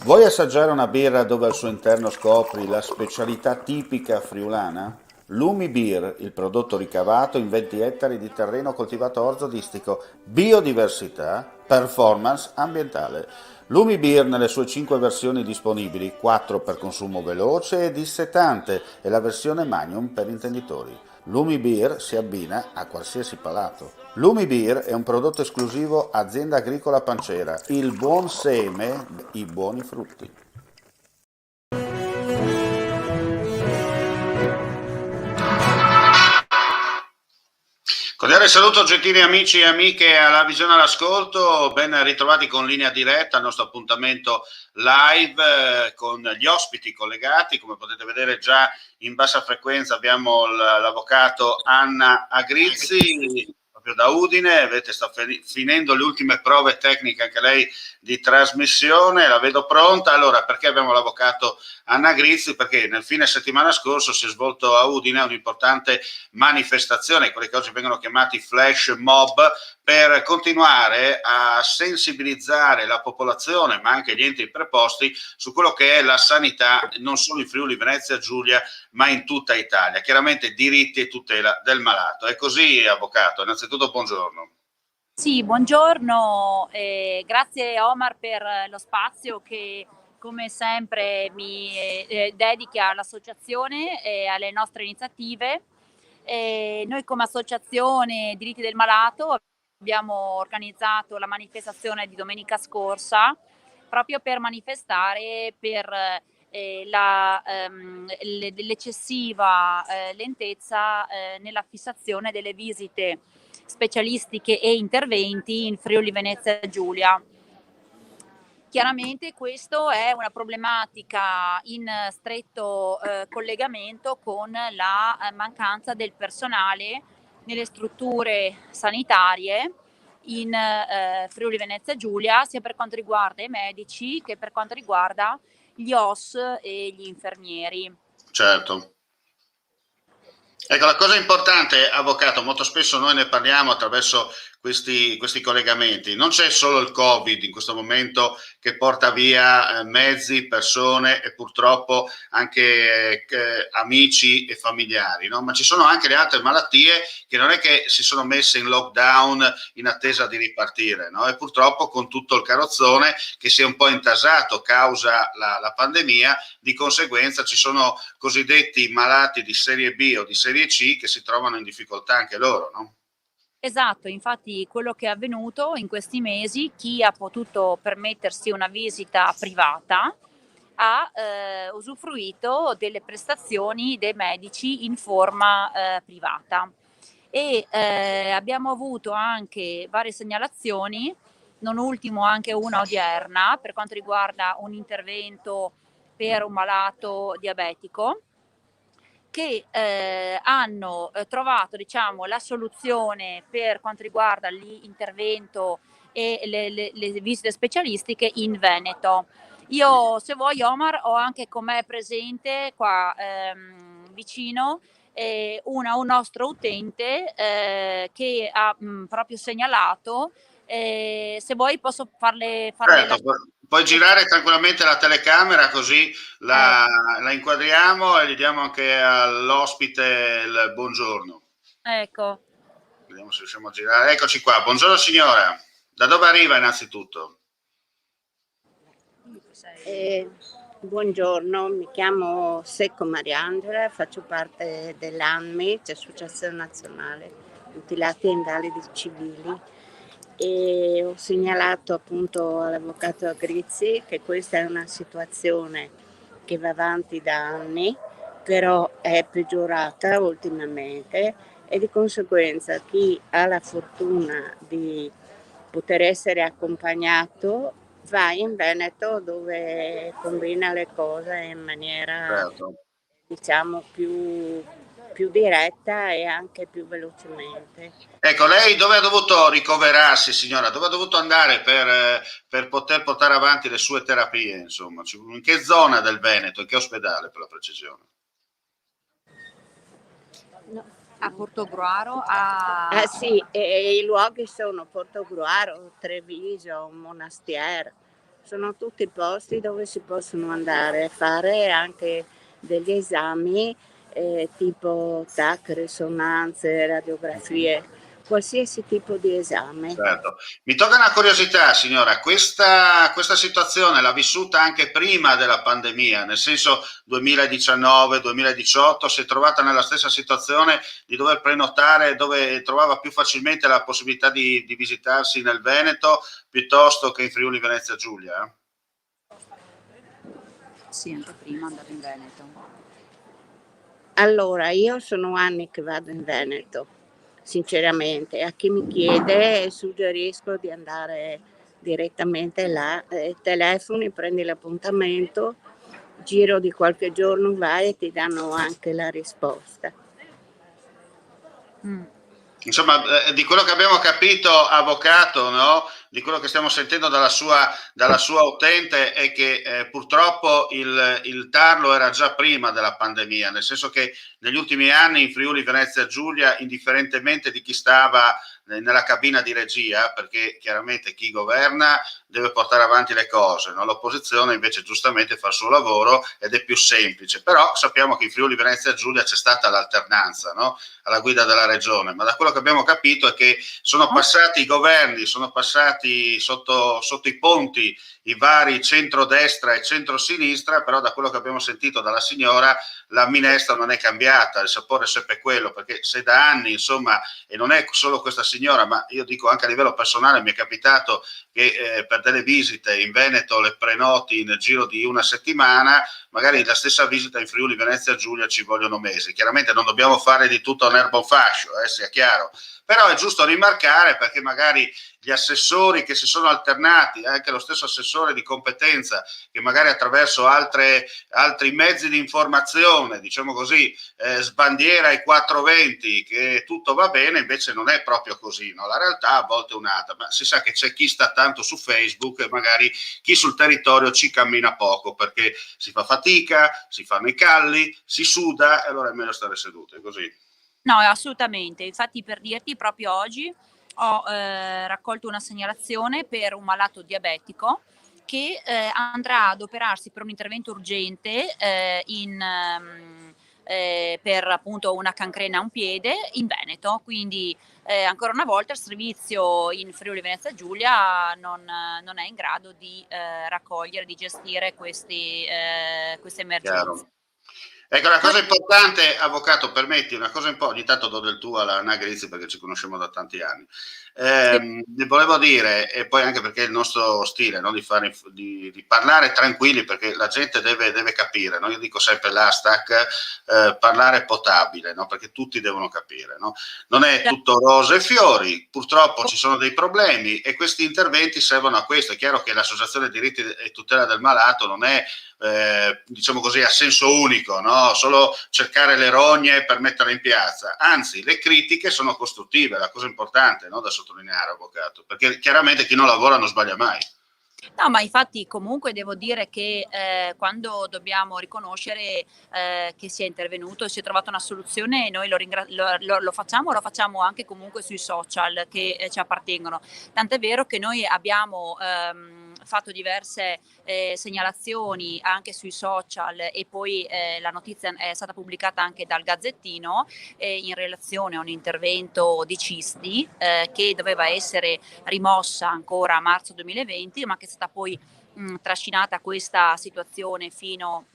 Vuoi assaggiare una birra dove al suo interno scopri la specialità tipica friulana? Lumi Beer, il prodotto ricavato in 20 ettari di terreno coltivato orzodistico, biodiversità, performance ambientale. Lumi Beer nelle sue 5 versioni disponibili, 4 per consumo veloce e dissetante e la versione Magnum per intenditori. Lumi Beer si abbina a qualsiasi palato. Lumi Beer è un prodotto esclusivo Azienda Agricola Pancera, il buon seme, i buoni frutti. Cordiale saluto gentili amici e amiche alla visione all'ascolto, ben ritrovati con linea diretta al nostro appuntamento live con gli ospiti collegati. Come potete vedere già in bassa frequenza abbiamo l'avvocato Anna Agrizzi, proprio da Udine, vedete sta finendo le ultime prove tecniche anche lei di trasmissione, la vedo pronta. Allora, perché abbiamo l'avvocato Anna Agrizzi? Perché nel fine settimana scorso si è svolto a Udine un'importante manifestazione, quelli che oggi vengono chiamati flash mob, per continuare a sensibilizzare la popolazione, ma anche gli enti preposti, su quello che è la sanità non solo in Friuli Venezia Giulia, ma in tutta Italia. Chiaramente diritti e tutela del malato. È così, avvocato. Innanzitutto buongiorno. Sì, buongiorno, grazie Omar per lo spazio che come sempre mi dedica all'associazione e alle nostre iniziative. Noi come associazione Diritti del Malato abbiamo organizzato la manifestazione di domenica scorsa proprio per manifestare per l'eccessiva lentezza nella fissazione delle visite specialistiche e interventi in Friuli Venezia Giulia. Chiaramente questo è una problematica in stretto collegamento con la mancanza del personale nelle strutture sanitarie in Friuli Venezia Giulia, sia per quanto riguarda i medici che per quanto riguarda gli OS e gli infermieri. Certo. Ecco, la cosa importante, avvocato, molto spesso noi ne parliamo attraverso questi collegamenti. Non c'è solo il Covid in questo momento che porta via mezzi, persone e purtroppo anche amici e familiari, no? Ma ci sono anche le altre malattie che non è che si sono messe in lockdown in attesa di ripartire, no? E purtroppo con tutto il carrozzone che si è un po' intasato causa la pandemia, di conseguenza ci sono cosiddetti malati di serie B o di serie C che si trovano in difficoltà anche loro, no? Esatto, infatti quello che è avvenuto in questi mesi, chi ha potuto permettersi una visita privata ha usufruito delle prestazioni dei medici in forma privata e abbiamo avuto anche varie segnalazioni, non ultimo anche una odierna per quanto riguarda un intervento per un malato diabetico che hanno trovato diciamo, la soluzione per quanto riguarda l'intervento e le visite specialistiche in Veneto. Io, se vuoi, Omar, ho anche con me presente qua vicino un nostro utente che ha proprio segnalato. Se vuoi, posso farle la. Certo, puoi girare tranquillamente la telecamera così Ecco, la inquadriamo e gli diamo anche all'ospite il buongiorno. ecco. Vediamo se riusciamo a girare. Eccoci qua. Buongiorno signora. Da dove arriva innanzitutto? Eh, Buongiorno, mi chiamo Secco Mariangela, faccio parte dell'ANMI, cioè Associazione Nazionale Mutilati e Invalidi Civili, e ho segnalato appunto all'avvocato Agrizzi che questa è una situazione che va avanti da anni, però è peggiorata ultimamente e di conseguenza chi ha la fortuna di poter essere accompagnato va in Veneto dove combina le cose in maniera Certo. diciamo più diretta e anche più velocemente. Ecco, lei dove ha dovuto ricoverarsi, signora? Dove ha dovuto andare per poter portare avanti le sue terapie, insomma? In che zona del Veneto? In che ospedale, per la precisione? No. A Portogruaro, Ah sì, e i luoghi sono Portogruaro, Treviso, Monastier, sono tutti posti dove si possono andare a fare anche degli esami tipo TAC, risonanze, radiografie, qualsiasi tipo di esame. Certo. Mi tocca una curiosità, signora, questa situazione l'ha vissuta anche prima della pandemia, nel senso 2019-2018, si è trovata nella stessa situazione di dover prenotare, dove trovava più facilmente la possibilità di visitarsi nel Veneto piuttosto che in Friuli Venezia Giulia? Sì, anche prima andavo in Veneto. Allora, io sono anni che vado in Veneto, sinceramente. A chi mi chiede suggerisco di andare direttamente là, telefoni, prendi l'appuntamento, giro di qualche giorno vai e ti danno anche la risposta. Insomma, di quello che abbiamo capito, avvocato, no? Di quello che stiamo sentendo dalla sua utente è che purtroppo il tarlo era già prima della pandemia, nel senso che negli ultimi anni in Friuli Venezia Giulia, indifferentemente di chi stava nella cabina di regia, perché chiaramente chi governa deve portare avanti le cose, no? L'opposizione invece giustamente fa il suo lavoro ed è più semplice, però sappiamo che in Friuli Venezia Giulia c'è stata l'alternanza, no? Alla guida della regione, ma da quello che abbiamo capito è che sono passati i governi, sono passati sotto i ponti i vari centrodestra e centrosinistra, però da quello che abbiamo sentito dalla signora la minestra non è cambiata, il sapore è sempre quello, perché se da anni, insomma, e non è solo questa signora, ma io dico anche a livello personale, mi è capitato che per delle visite in Veneto le prenoti nel giro di una settimana, magari la stessa visita in Friuli Venezia Giulia ci vogliono mesi. Chiaramente non dobbiamo fare di tutto un erbo fascio, sia chiaro, però è giusto rimarcare, perché magari gli assessori che si sono alternati, anche lo stesso assessore di competenza che magari attraverso altri mezzi di informazione, diciamo così, sbandiera i 420 che tutto va bene, invece non è proprio così, no? La realtà a volte è un'altra, ma si sa che c'è chi sta tanto su Facebook e magari chi sul territorio ci cammina poco, perché si fa fatica, si fanno i calli, si suda, e allora è meglio stare seduti, è così. No, assolutamente. Infatti, per dirti, proprio oggi ho raccolto una segnalazione per un malato diabetico che andrà ad operarsi per un intervento urgente per appunto una cancrena a un piede in Veneto. Quindi ancora una volta il servizio in Friuli Venezia Giulia non è in grado di raccogliere, di gestire queste emergenze. Chiaro. Ecco, una cosa importante, avvocato, permetti, una cosa ogni tanto do del tuo alla Nagrizzi perché ci conosciamo da tanti anni. Volevo dire, e poi anche perché è il nostro stile, no? di parlare tranquilli, perché la gente deve capire, no? Io dico sempre l'hashtag parlare potabile, no? Perché tutti devono capire, no? Non è tutto rose e fiori, purtroppo ci sono dei problemi e questi interventi servono a questo. È chiaro che l'associazione diritti e tutela del malato non è diciamo così a senso unico, no? Solo cercare le rogne per metterle in piazza, anzi le critiche sono costruttive, è la cosa importante, no? Da sottolineare, avvocato, perché chiaramente chi non lavora non sbaglia mai. No, ma infatti comunque devo dire che quando dobbiamo riconoscere che si è intervenuto e si è trovata una soluzione, noi lo facciamo anche comunque sui social che ci appartengono. Tant'è vero che noi abbiamo fatto diverse segnalazioni anche sui social e poi la notizia è stata pubblicata anche dal Gazzettino in relazione a un intervento di cisti che doveva essere rimossa ancora a marzo 2020, ma che è stata poi trascinata questa situazione fino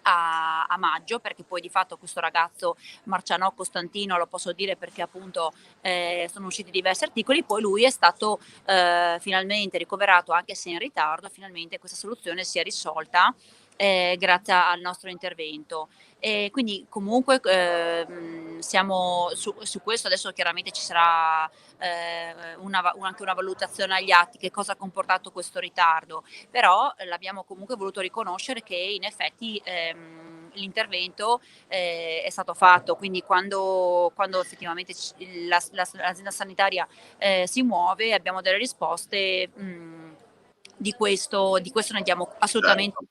a maggio, perché poi di fatto questo ragazzo Marcianò Costantino, lo posso dire perché appunto sono usciti diversi articoli, poi lui è stato finalmente ricoverato, anche se in ritardo, finalmente questa soluzione si è risolta grazie al nostro intervento. E quindi comunque siamo su questo. Adesso chiaramente ci sarà anche una valutazione agli atti, che cosa ha comportato questo ritardo, però l'abbiamo comunque voluto riconoscere che in effetti l'intervento è stato fatto, quindi quando effettivamente l'azienda sanitaria si muove, abbiamo delle risposte, di questo ne diamo assolutamente.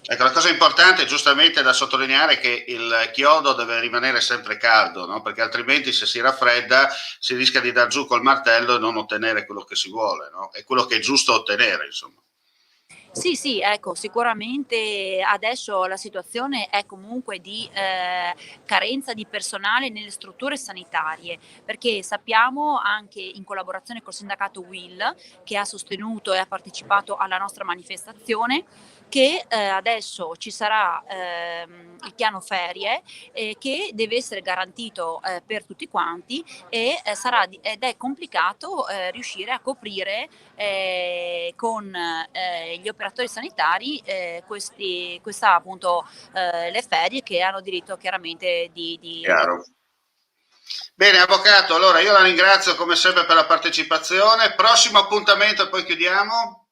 Certo. Ecco, la cosa importante giustamente da sottolineare è che il chiodo deve rimanere sempre caldo, no? Perché altrimenti se si raffredda si rischia di dar giù col martello e non ottenere quello che si vuole, no? È quello che è giusto ottenere, insomma. Sì, sì, ecco, sicuramente adesso la situazione è comunque di carenza di personale nelle strutture sanitarie, perché sappiamo anche in collaborazione col sindacato UIL, che ha sostenuto e ha partecipato alla nostra manifestazione, che adesso ci sarà il piano ferie che deve essere garantito per tutti quanti ed è complicato riuscire a coprire con gli operatori sanitari questa appunto le ferie che hanno diritto chiaramente di Chiaro. Bene, avvocato, allora io la ringrazio come sempre per la partecipazione. Prossimo appuntamento e poi chiudiamo.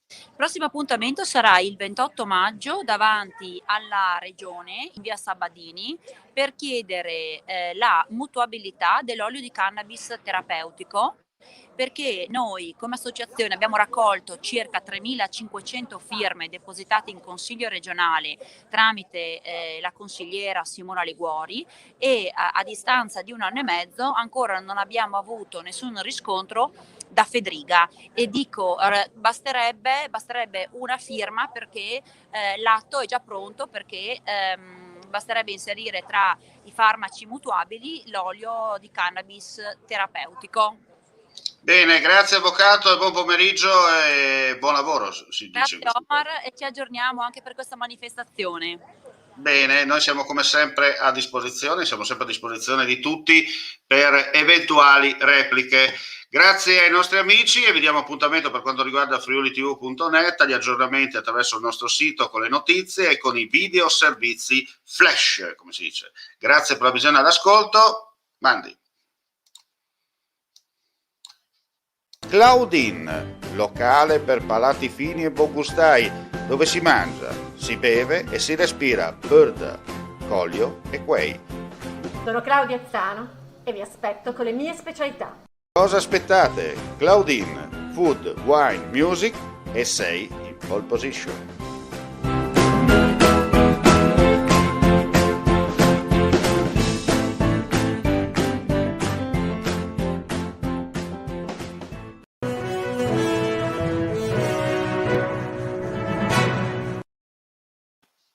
Il prossimo appuntamento sarà il 28 maggio davanti alla Regione in via Sabadini per chiedere la mutuabilità dell'olio di cannabis terapeutico, perché noi come associazione abbiamo raccolto circa 3.500 firme depositate in Consiglio regionale tramite la consigliera Simona Liguori e a distanza di 1 anno e mezzo ancora non abbiamo avuto nessun riscontro da Fedriga e dico basterebbe una firma perché l'atto è già pronto, perché basterebbe inserire tra i farmaci mutuabili l'olio di cannabis terapeutico. Bene, grazie avvocato e buon pomeriggio e buon lavoro, si dice. Grazie Omar e ci aggiorniamo anche per questa manifestazione. Bene, noi siamo come sempre a disposizione, siamo sempre a disposizione di tutti per eventuali repliche. Grazie ai nostri amici e vi diamo appuntamento per quanto riguarda friulitv.net, agli aggiornamenti attraverso il nostro sito con le notizie e con i video servizi flash, come si dice. Grazie per la visione all'ascolto. Mandi. Claudine, locale per palati fini e buongustai, dove si mangia, si beve e si respira bird, Collio e Quay. Sono Claudia Zano e vi aspetto con le mie specialità. Cosa aspettate? Claudine, food, wine, music e sei in pole position.